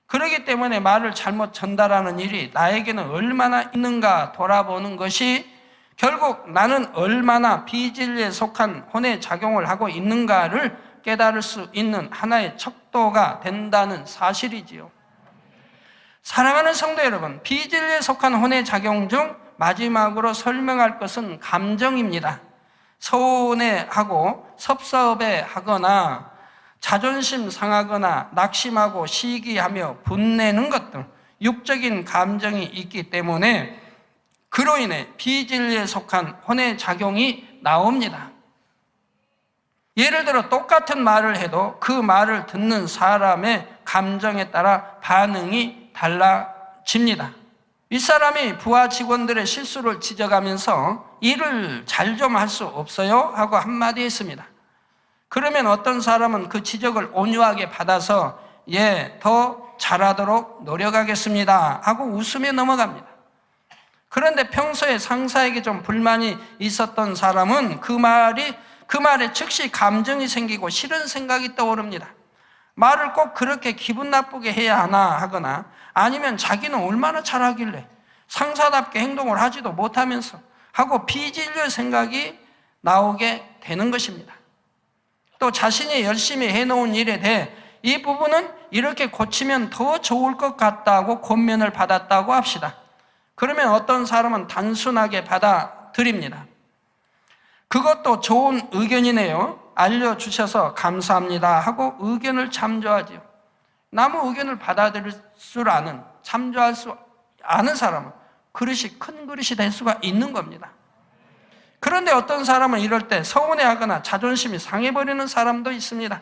그렇기 때문에 말을 잘못 전달하는 일이 나에게는 얼마나 있는가 돌아보는 것이 결국 나는 얼마나 비진리에 속한 혼의 작용을 하고 있는가를 깨달을 수 있는 하나의 척도가 된다는 사실이지요. 사랑하는 성도 여러분, 비진리에 속한 혼의 작용 중 마지막으로 설명할 것은 감정입니다. 서운해하고 섭섭해하거나 자존심 상하거나 낙심하고 시기하며 분내는 것 등 육적인 감정이 있기 때문에 그로 인해 비진리에 속한 혼의 작용이 나옵니다. 예를 들어 똑같은 말을 해도 그 말을 듣는 사람의 감정에 따라 반응이 달라집니다. 윗사람이 부하 직원들의 실수를 지적하면서 일을 잘 좀 할 수 없어요? 하고 한마디 했습니다. 그러면 어떤 사람은 그 지적을 온유하게 받아서 예, 더 잘하도록 노력하겠습니다 하고 웃으며 넘어갑니다. 그런데 평소에 상사에게 좀 불만이 있었던 사람은 그 말에 즉시 감정이 생기고 싫은 생각이 떠오릅니다. 말을 꼭 그렇게 기분 나쁘게 해야 하나 하거나 아니면 자기는 얼마나 잘하길래 상사답게 행동을 하지도 못하면서 하고 비진리의 생각이 나오게 되는 것입니다. 또 자신이 열심히 해놓은 일에 대해 이 부분은 이렇게 고치면 더 좋을 것 같다고 권면을 받았다고 합시다. 그러면 어떤 사람은 단순하게 받아들입니다. 그것도 좋은 의견이네요. 알려주셔서 감사합니다 하고 의견을 참조하지요. 남의 의견을 받아들일 줄 아는, 참조할 수 아는 사람은 그릇이 큰 그릇이 될 수가 있는 겁니다. 그런데 어떤 사람은 이럴 때 서운해하거나 자존심이 상해버리는 사람도 있습니다.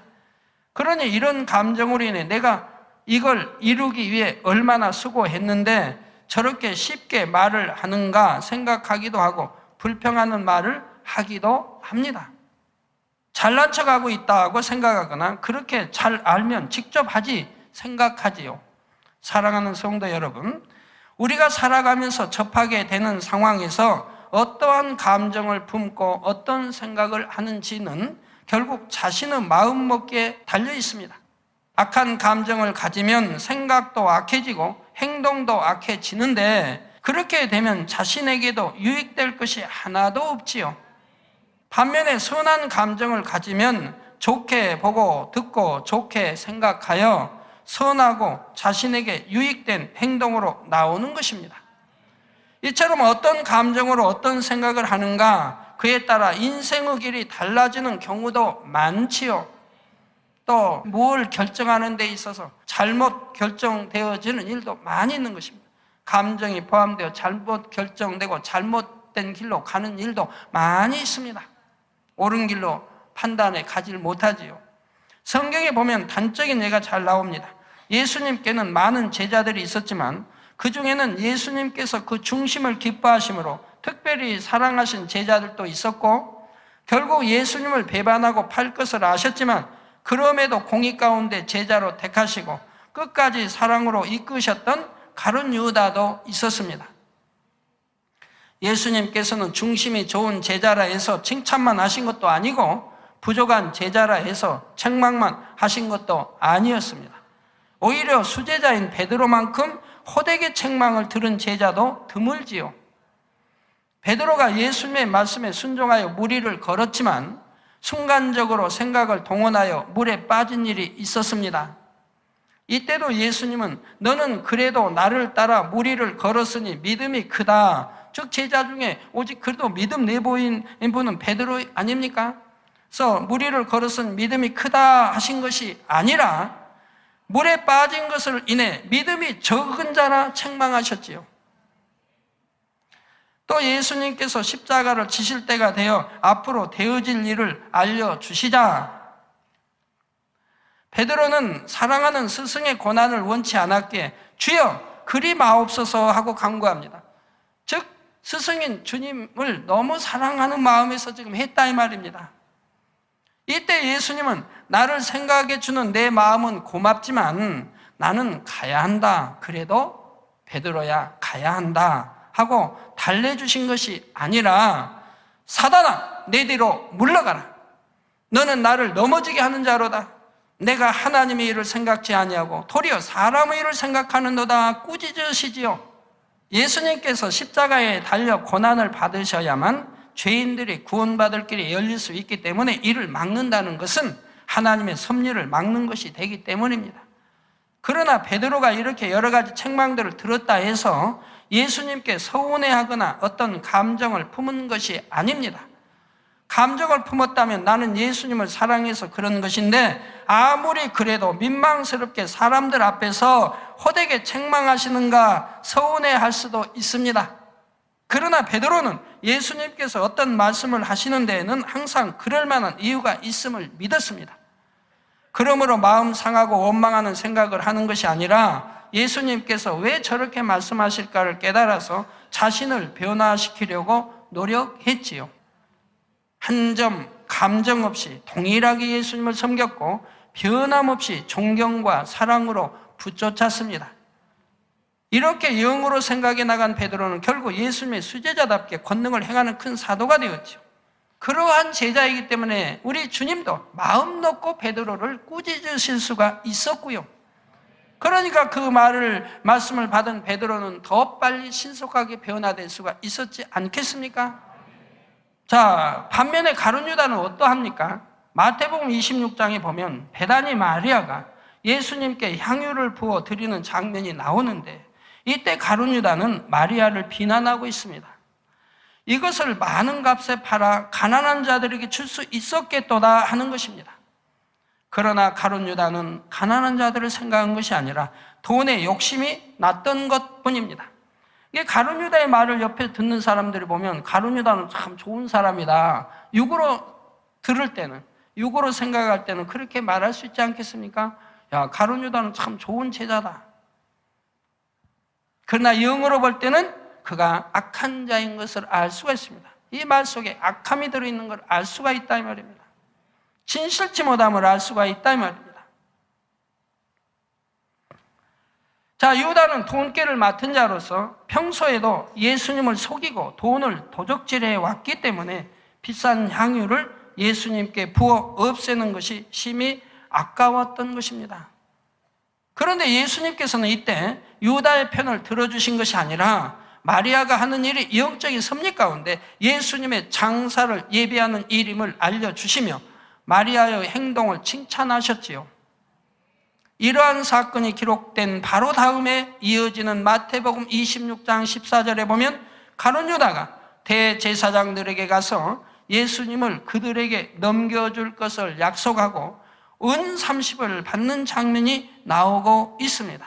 그러니 이런 감정으로 인해 내가 이걸 이루기 위해 얼마나 수고했는데 저렇게 쉽게 말을 하는가 생각하기도 하고 불평하는 말을 하기도 합니다. 잘난 척하고 있다고 생각하거나 그렇게 잘 알면 직접 하지 생각하지요. 사랑하는 성도 여러분, 우리가 살아가면서 접하게 되는 상황에서 어떠한 감정을 품고 어떤 생각을 하는지는 결국 자신의 마음먹기에 달려 있습니다. 악한 감정을 가지면 생각도 악해지고 행동도 악해지는데 그렇게 되면 자신에게도 유익될 것이 하나도 없지요. 반면에 선한 감정을 가지면 좋게 보고 듣고 좋게 생각하여 선하고 자신에게 유익된 행동으로 나오는 것입니다. 이처럼 어떤 감정으로 어떤 생각을 하는가 그에 따라 인생의 길이 달라지는 경우도 많지요. 또 뭘 결정하는 데 있어서 잘못 결정되어지는 일도 많이 있는 것입니다. 감정이 포함되어 잘못 결정되고 잘못된 길로 가는 일도 많이 있습니다. 옳은 길로 판단에 가지를 못하지요. 성경에 보면 단적인 예가 잘 나옵니다. 예수님께는 많은 제자들이 있었지만 그 중에는 예수님께서 그 중심을 기뻐하심으로 특별히 사랑하신 제자들도 있었고 결국 예수님을 배반하고 팔 것을 아셨지만 그럼에도 공의 가운데 제자로 택하시고 끝까지 사랑으로 이끄셨던 가룟 유다도 있었습니다. 예수님께서는 중심이 좋은 제자라 해서 칭찬만 하신 것도 아니고 부족한 제자라 해서 책망만 하신 것도 아니었습니다. 오히려 수제자인 베드로만큼 호되게 책망을 들은 제자도 드물지요. 베드로가 예수님의 말씀에 순종하여 물 위를 걸었지만 순간적으로 생각을 동원하여 물에 빠진 일이 있었습니다. 이때도 예수님은 너는 그래도 나를 따라 물 위를 걸었으니 믿음이 크다. 즉 제자 중에 오직 그래도 믿음 내보인 분은 베드로 아닙니까? 그래서 물 위를 걸었으니 믿음이 크다 하신 것이 아니라 물에 빠진 것을 인해 믿음이 적은 자라 책망하셨지요. 또 예수님께서 십자가를 지실 때가 되어 앞으로 되어질 일을 알려주시자 베드로는 사랑하는 스승의 고난을 원치 않았기에 주여 그리 마옵소서 하고 간구합니다. 즉 스승인 주님을 너무 사랑하는 마음에서 지금 했다 이 말입니다. 이때 예수님은 나를 생각해 주는 내 마음은 고맙지만 나는 가야 한다. 그래도 베드로야 가야 한다 하고 달래주신 것이 아니라 사단아 내 뒤로 물러가라. 너는 나를 넘어지게 하는 자로다. 내가 하나님의 일을 생각지 아니하고 도리어 사람의 일을 생각하는도다. 꾸짖으시지요. 예수님께서 십자가에 달려 고난을 받으셔야만 죄인들이 구원받을 길이 열릴 수 있기 때문에 이를 막는다는 것은 하나님의 섭리를 막는 것이 되기 때문입니다. 그러나 베드로가 이렇게 여러 가지 책망들을 들었다 해서 예수님께 서운해하거나 어떤 감정을 품은 것이 아닙니다. 감정을 품었다면 나는 예수님을 사랑해서 그런 것인데 아무리 그래도 민망스럽게 사람들 앞에서 호되게 책망하시는가 서운해할 수도 있습니다. 그러나 베드로는 예수님께서 어떤 말씀을 하시는 데에는 항상 그럴 만한 이유가 있음을 믿었습니다. 그러므로 마음 상하고 원망하는 생각을 하는 것이 아니라 예수님께서 왜 저렇게 말씀하실까를 깨달아서 자신을 변화시키려고 노력했지요. 한 점 감정 없이 동일하게 예수님을 섬겼고 변함없이 존경과 사랑으로 붙쫓았습니다. 이렇게 영으로 생각해 나간 베드로는 결국 예수님의 수제자답게 권능을 행하는 큰 사도가 되었죠. 그러한 제자이기 때문에 우리 주님도 마음 놓고 베드로를 꾸짖으실 수가 있었고요. 그러니까 그 말씀을 받은 베드로는 더 빨리 신속하게 변화될 수가 있었지 않겠습니까? 자, 반면에 가룟 유다는 어떠합니까? 마태복음 26장에 보면 베다니 마리아가 예수님께 향유를 부어 드리는 장면이 나오는데 이때 가룟 유다는 마리아를 비난하고 있습니다. 이것을 많은 값에 팔아 가난한 자들에게 줄 수 있었겠도다 하는 것입니다. 그러나 가룟 유다는 가난한 자들을 생각한 것이 아니라 돈에 욕심이 났던 것뿐입니다. 이게 가룟 유다의 말을 옆에 듣는 사람들이 보면 가룟 유다는 참 좋은 사람이다. 육으로 들을 때는, 육으로 생각할 때는 그렇게 말할 수 있지 않겠습니까? 야, 가룟 유다는 참 좋은 제자다. 그러나 영으로 볼 때는 그가 악한 자인 것을 알 수가 있습니다. 이 말 속에 악함이 들어있는 걸 알 수가 있다 이 말입니다. 진실치 못함을 알 수가 있다 이 말입니다. 자, 유다는 돈깨를 맡은 자로서 평소에도 예수님을 속이고 돈을 도적질해 왔기 때문에 비싼 향유를 예수님께 부어 없애는 것이 심히 아까웠던 것입니다. 그런데 예수님께서는 이때 유다의 편을 들어주신 것이 아니라 마리아가 하는 일이 영적인 섭리 가운데 예수님의 장사를 예비하는 일임을 알려주시며 마리아의 행동을 칭찬하셨지요. 이러한 사건이 기록된 바로 다음에 이어지는 마태복음 26장 14절에 보면 가룟 유다가 대제사장들에게 가서 예수님을 그들에게 넘겨줄 것을 약속하고 은 30을 받는 장면이 나오고 있습니다.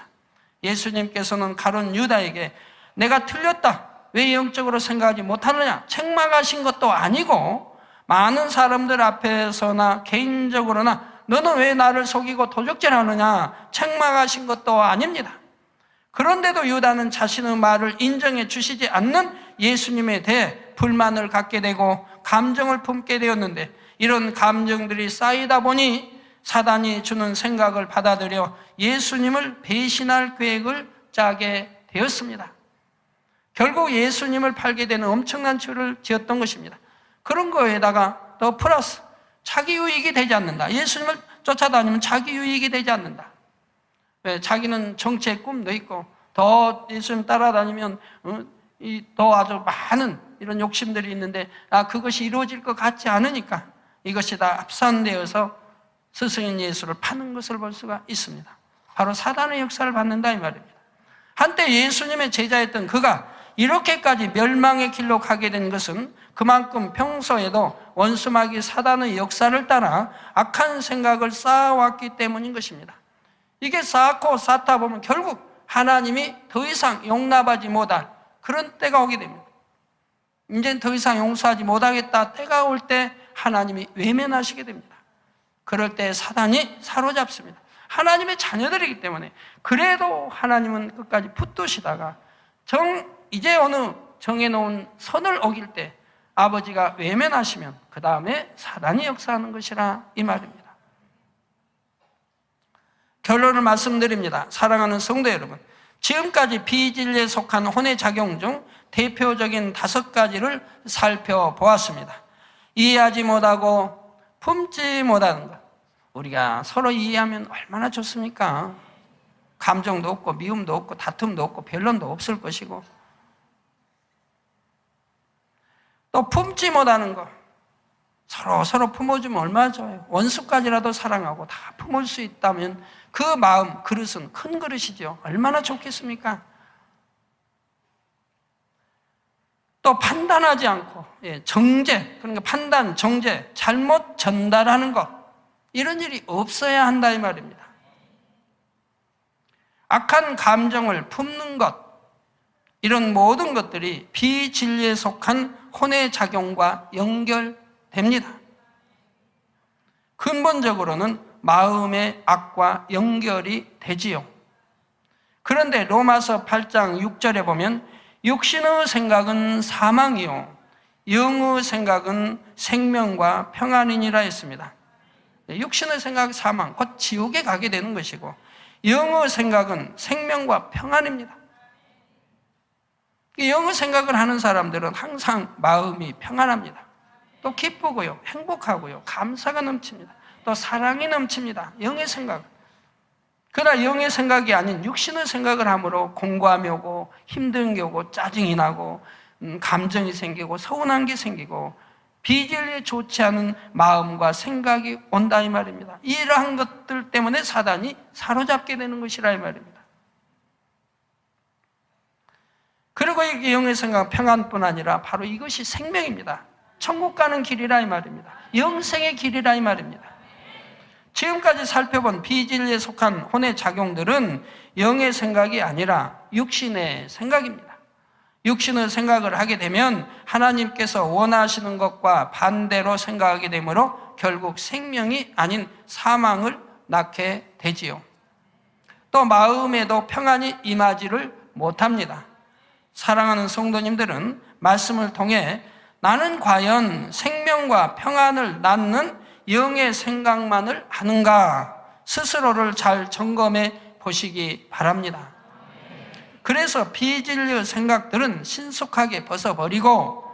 예수님께서는 가룟 유다에게 내가 틀렸다, 왜 영적으로 생각하지 못하느냐, 책망하신 것도 아니고 많은 사람들 앞에서나 개인적으로나 너는 왜 나를 속이고 도적질하느냐 책망하신 것도 아닙니다. 그런데도 유다는 자신의 말을 인정해 주시지 않는 예수님에 대해 불만을 갖게 되고 감정을 품게 되었는데 이런 감정들이 쌓이다 보니 사단이 주는 생각을 받아들여 예수님을 배신할 계획을 짜게 되었습니다. 결국 예수님을 팔게 되는 엄청난 죄를 지었던 것입니다. 그런 거에다가 더 플러스 자기 유익이 되지 않는다. 예수님을 쫓아다니면 자기 유익이 되지 않는다. 왜? 자기는 정치의 꿈도 있고 더 예수님 따라다니면 더 아주 많은 이런 욕심들이 있는데 그것이 이루어질 것 같지 않으니까 이것이 다 합산되어서 스승인 예수를 파는 것을 볼 수가 있습니다. 바로 사단의 역사를 받는다 이 말입니다. 한때 예수님의 제자였던 그가 이렇게까지 멸망의 길로 가게 된 것은 그만큼 평소에도 원수마귀 사단의 역사를 따라 악한 생각을 쌓아왔기 때문인 것입니다. 이게 쌓고 쌓다 보면 결국 하나님이 더 이상 용납하지 못할 그런 때가 오게 됩니다. 이제는 더 이상 용서하지 못하겠다 때가 올 때 하나님이 외면하시게 됩니다. 그럴 때 사단이 사로잡습니다. 하나님의 자녀들이기 때문에 그래도 하나님은 끝까지 붙드시다가 이제 어느 정해놓은 선을 어길 때 아버지가 외면하시면 그 다음에 사단이 역사하는 것이라 이 말입니다. 결론을 말씀드립니다. 사랑하는 성도 여러분, 지금까지 비진리에 속한 혼의 작용 중 대표적인 5가지를 살펴보았습니다. 이해하지 못하고 품지 못하는 것. 우리가 서로 이해하면 얼마나 좋습니까? 감정도 없고 미움도 없고 다툼도 없고 변론도 없을 것이고, 또 품지 못하는 것. 서로 품어주면 얼마나 좋아요. 원수까지라도 사랑하고 다 품을 수 있다면 그 마음, 그릇은 큰 그릇이죠. 얼마나 좋겠습니까? 또 판단하지 않고 정죄, 그러니까 판단, 정죄, 잘못 전달하는 것, 이런 일이 없어야 한다 이 말입니다. 악한 감정을 품는 것, 이런 모든 것들이 비진리에 속한 혼의 작용과 연결됩니다. 근본적으로는 마음의 악과 연결이 되지요. 그런데 로마서 8장 6절에 보면 육신의 생각은 사망이요 영의 생각은 생명과 평안이니라 했습니다. 육신의 생각 사망, 곧 지옥에 가게 되는 것이고, 영의 생각은 생명과 평안입니다. 영의 생각을 하는 사람들은 항상 마음이 평안합니다. 또 기쁘고요, 행복하고요, 감사가 넘칩니다. 또 사랑이 넘칩니다. 영의 생각. 그러나 영의 생각이 아닌 육신의 생각을 함으로 공고함이 오고 힘든 게 오고 짜증이 나고 감정이 생기고 서운한 게 생기고 비진리에 좋지 않은 마음과 생각이 온다 이 말입니다. 이러한 것들 때문에 사단이 사로잡게 되는 것이라 이 말입니다. 그리고 이 영의 생각 평안뿐 아니라 바로 이것이 생명입니다. 천국 가는 길이라 이 말입니다. 영생의 길이라 이 말입니다. 지금까지 살펴본 비진리에 속한 혼의 작용들은 영의 생각이 아니라 육신의 생각입니다. 육신의 생각을 하게 되면 하나님께서 원하시는 것과 반대로 생각하게 되므로 결국 생명이 아닌 사망을 낳게 되지요. 또 마음에도 평안이 임하지를 못합니다. 사랑하는 성도님들은 말씀을 통해 나는 과연 생명과 평안을 낳는 영의 생각만을 하는가 스스로를 잘 점검해 보시기 바랍니다. 그래서 비진리의 생각들은 신속하게 벗어버리고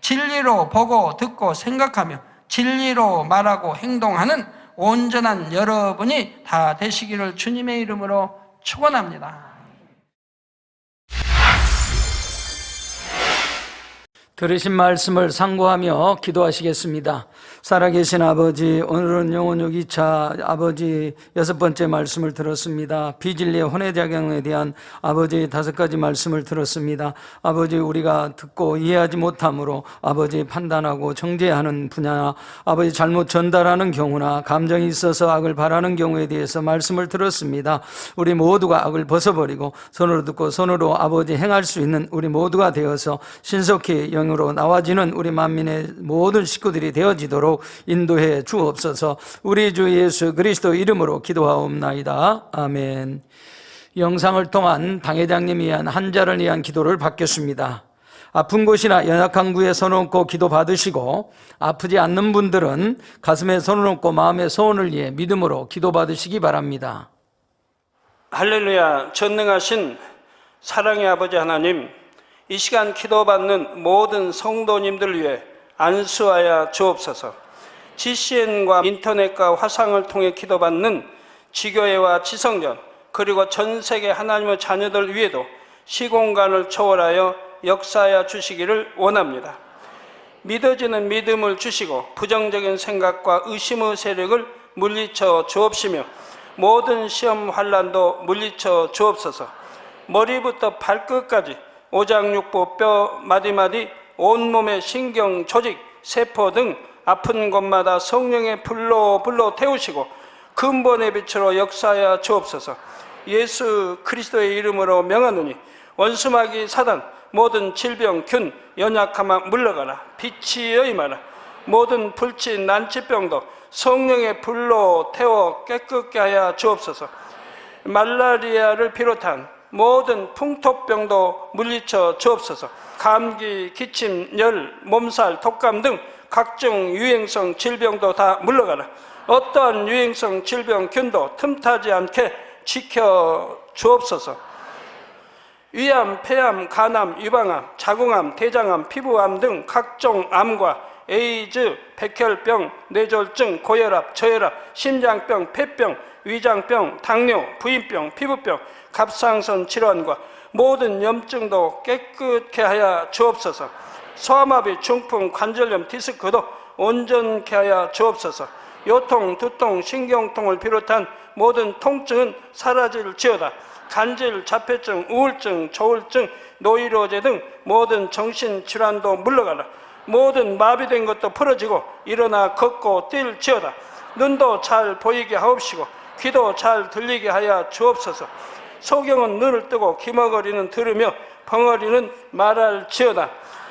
진리로 보고 듣고 생각하며 진리로 말하고 행동하는 온전한 여러분이 다 되시기를 주님의 이름으로 축원합니다. 들으신 말씀을 상고하며 기도하시겠습니다. 살아계신 아버지, 오늘은 영혼육 2차 아버지 6번째 말씀을 들었습니다. 비진리의 혼외작용에 대한 아버지 5가지 말씀을 들었습니다. 아버지, 우리가 듣고 이해하지 못함으로 아버지 판단하고 정죄하는 분야, 아버지 잘못 전달하는 경우나 감정이 있어서 악을 바라는 경우에 대해서 말씀을 들었습니다. 우리 모두가 악을 벗어버리고 손으로 듣고 손으로 아버지 행할 수 있는 우리 모두가 되어서 신속히 영으로 나와지는 우리 만민의 모든 식구들이 되어지도록 인도해 주옵소서. 우리 주 예수 그리스도 이름으로 기도하옵나이다. 아멘. 영상을 통한 당회장님이 위한 환자를 위한 기도를 받겠습니다. 아픈 곳이나 연약한 구에 손을 얹고 기도 받으시고, 아프지 않는 분들은 가슴에 손을 얹고 마음의 소원을 위해 믿음으로 기도 받으시기 바랍니다. 할렐루야. 전능하신 사랑의 아버지 하나님, 이 시간 기도받는 모든 성도님들 위해 안수하여 주옵소서. GCN과 인터넷과 화상을 통해 기도받는 지교회와 지성전, 그리고 전 세계 하나님의 자녀들 위에도 시공간을 초월하여 역사하여 주시기를 원합니다. 믿어지는 믿음을 주시고 부정적인 생각과 의심의 세력을 물리쳐 주옵시며 모든 시험 환난도 물리쳐 주옵소서. 머리부터 발끝까지 오장육부 뼈 마디마디 온몸의 신경 조직 세포 등 아픈 곳마다 성령의 불로 태우시고 근본의 빛으로 역사하여 주옵소서. 예수 그리스도의 이름으로 명하노니 원수마귀 사단 모든 질병 균 연약함아 물러가라. 빛이여 임하라. 모든 불치 난치병도 성령의 불로 태워 깨끗게 하여 주옵소서. 말라리아를 비롯한 모든 풍토병도 물리쳐 주옵소서. 감기, 기침, 열, 몸살, 독감 등 각종 유행성 질병도 다 물러가라. 어떠한 유행성 질병 균도 틈타지 않게 지켜 주옵소서. 위암, 폐암, 간암, 유방암, 자궁암, 대장암, 피부암 등 각종 암과 에이즈, 백혈병, 뇌졸중, 고혈압, 저혈압, 심장병, 폐병, 위장병, 당뇨, 부인병, 피부병, 갑상선 질환과 모든 염증도 깨끗게 하여 주옵소서. 소아마비, 중풍, 관절염, 디스크도 온전케 하여 주옵소서. 요통, 두통, 신경통을 비롯한 모든 통증은 사라질지어다. 간질, 자폐증, 우울증, 조울증, 노이로제 등 모든 정신질환도 물러가라. 모든 마비된 것도 풀어지고 일어나 걷고 뛸지어다. 눈도 잘 보이게 하옵시고 귀도 잘 들리게 하여 주옵소서. 소경은 눈을 뜨고 기머거리는 들으며 벙어리는 말할지어다.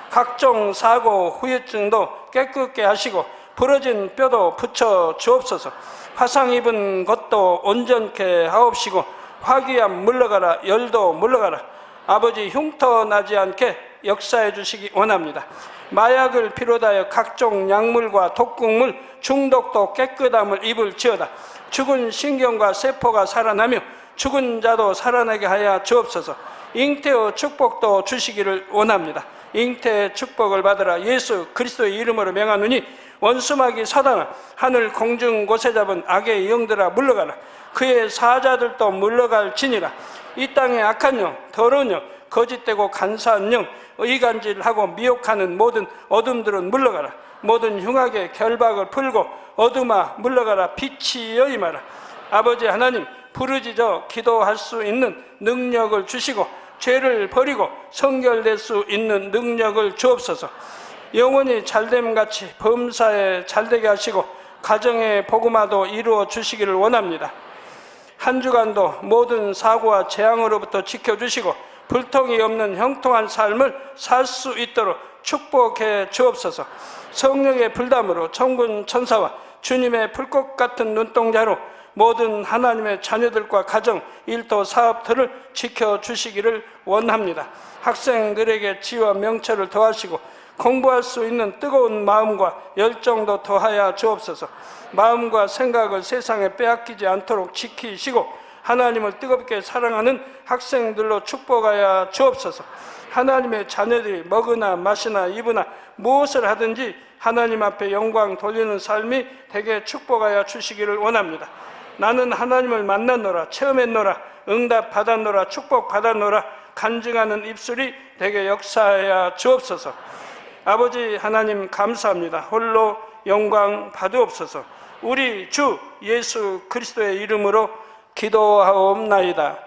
각종 사고, 후유증도 깨끗게 하시고 부러진 뼈도 붙여 주옵소서. 화상 입은 것도 온전케 하옵시고 화기암 물러가라. 열도 물러가라. 아버지 흉터 나지 않게 역사해 주시기 원합니다. 마약을 비롯하여 각종 약물과 독극물 중독도 깨끗함을 입을지어다. 죽은 신경과 세포가 살아나며 죽은 자도 살아나게 하여 주옵소서. 잉태의 축복도 주시기를 원합니다. 잉태의 축복을 받으라. 예수 그리스도의 이름으로 명하노니 원수마귀 사단아, 하늘 공중 곳에 잡은 악의 영들아 물러가라. 그의 사자들도 물러갈지니라. 이 땅의 악한 영, 더러운 영, 거짓되고 간사한 영, 의간질하고 미혹하는 모든 어둠들은 물러가라. 모든 흉악의 결박을 풀고 어둠아 물러가라. 빛이여 임하라. 아버지 하나님, 부르짖어 기도할 수 있는 능력을 주시고 죄를 버리고 성결될 수 있는 능력을 주옵소서. 영원히 잘됨같이 범사에 잘되게 하시고 가정의 복음화도 이루어 주시기를 원합니다. 한 주간도 모든 사고와 재앙으로부터 지켜주시고 불통이 없는 형통한 삶을 살 수 있도록 축복해 주옵소서. 성령의 불담으로 천군 천사와 주님의 불꽃 같은 눈동자로 모든 하나님의 자녀들과 가정, 일터, 사업들을 지켜주시기를 원합니다. 학생들에게 지혜와 명철을 더하시고 공부할 수 있는 뜨거운 마음과 열정도 더하여 주옵소서. 마음과 생각을 세상에 빼앗기지 않도록 지키시고 하나님을 뜨겁게 사랑하는 학생들로 축복하여 주옵소서. 하나님의 자녀들이 먹으나 마시나 입으나 무엇을 하든지 하나님 앞에 영광 돌리는 삶이 되게 축복하여 주시기를 원합니다. 나는 하나님을 만났노라, 체험했노라, 응답 받았노라, 축복 받았노라 간증하는 입술이 되게 역사하여 주옵소서. 아버지 하나님 감사합니다. 홀로 영광 받으옵소서. 우리 주 예수 그리스도의 이름으로 기도하옵나이다.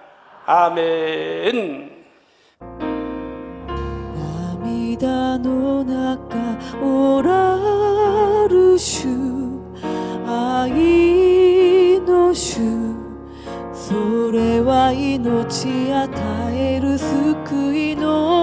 아멘. 涙の中おらる主愛の主それは命与える救いの